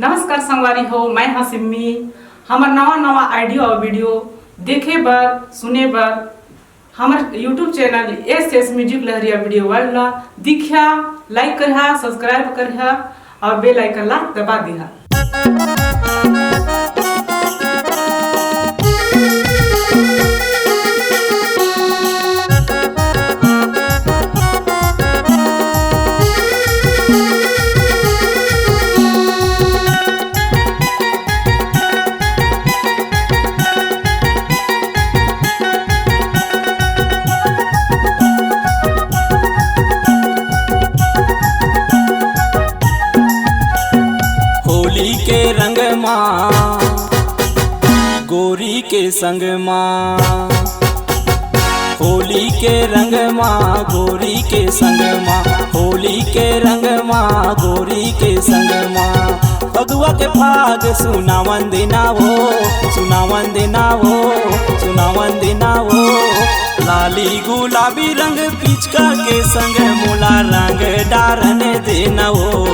नमस्कार संगवारी हो, मैं हाँ सिम्मी। हमार नवा आइडियो और वीडियो देखे बर सुने बर हमार यूट्यूब चैनल एस म्यूजिक लहरिया वीडियो वाला दिखा, लाइक करिहा, सब्सक्राइब करिहा और बेल आइकन ला दबा दिहा। होली के रंग माँ गोरी के संग माँ, होली के रंग माँ गोरी के संग माँ, होली के रंग माँ गोरी के संग माँ। फगुआ के फाग सुनावन देना वो, सुनावन देना वो, सुनावन देना वो। लाली गुलाबी रंग पिचका के संग मोला रंग डारन देना वो।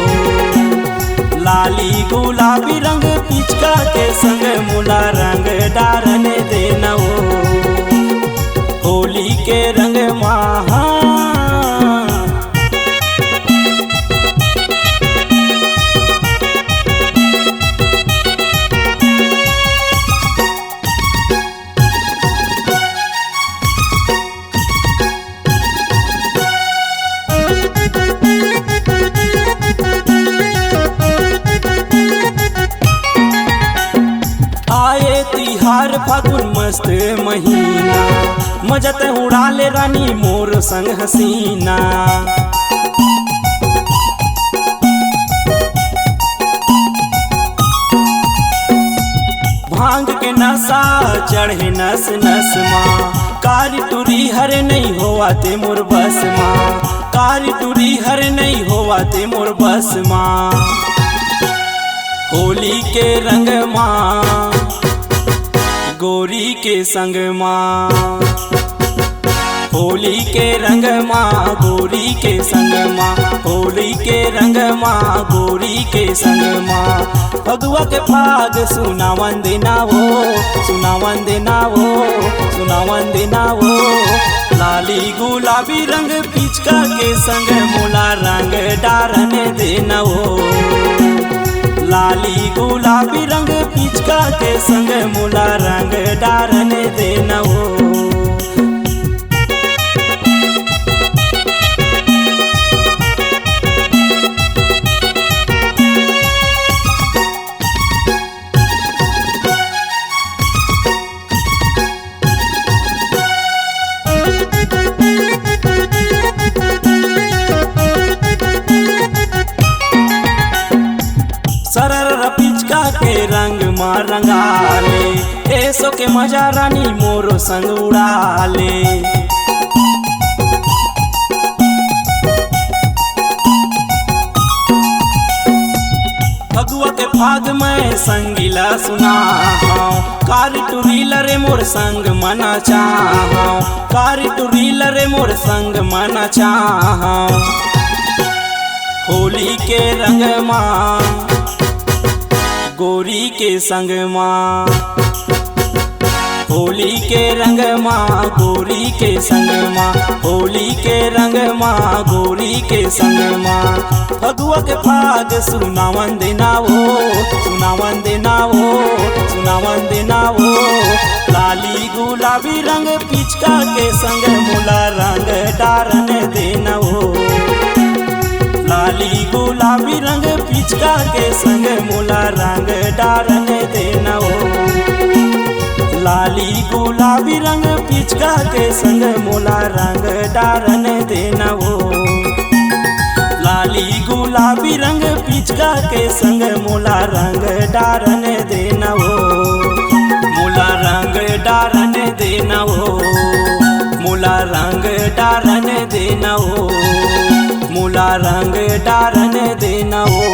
लाली गुलाबी रंग पिचका के संग मुला रंग डारन देना वो। होली के रंग माँ तिहार फागुन मस्त महीना, मजत उड़ाले रानी मोर संग हसीना। भांग के नशा चढ़े नस नस माँ, कारी टूरी हर नहीं होवाते मोर बस माँ, कारी टूरी हर नहीं होवाते मोर बस माँ। होली के रंग माँ गोरी के संग माँ, होली के रंग माँ गोरी के संग माँ, होली के रंग माँ गोरी के संग माँ। फगुआ के फाग सुनावन देना वो, सुनावन देना वो, सुनावन देना वो। लाली गुलाबी रंग पिचका के संग मोला रंग डारन देना वो। लाली गुलाबी रंग पिचका के संग मुला रंग डारन देना वो। सरर पिचका के रंग माँ रंगाले, ऐसो के मजा रानी मोरो संग उड़ाले। फगुआ के फाग में संगीला सुना कारी टूरीला रे मोर संग मना चाह, कारी टूरीला रे मोर संग मना चाह। होली के रंग माँ गोरी के संग माँ, होली के रंग माँ गोरी के संग माँ, होली के रंग माँ गोरी के संग माँ। फगुआ के फाग सुनावन देना वो, सुनावन देना वो, सुनावन देना वो। लाली गुलाबी रंग पिचका के संग मोला रंग डारन देना वो। लाली गुलाबी रंग पिचका के संग मोला रंग डारन देना वो। लाली गुलाबी रंग पिचका के संग मोला रंग डारन देना वो। लाली गुलाबी रंग पिचका के संग मोला रंग डारन देना वो। मोला रंग डारन देना वो, मोला रंग डारन देना वो, मोला रंग डारन देना वो।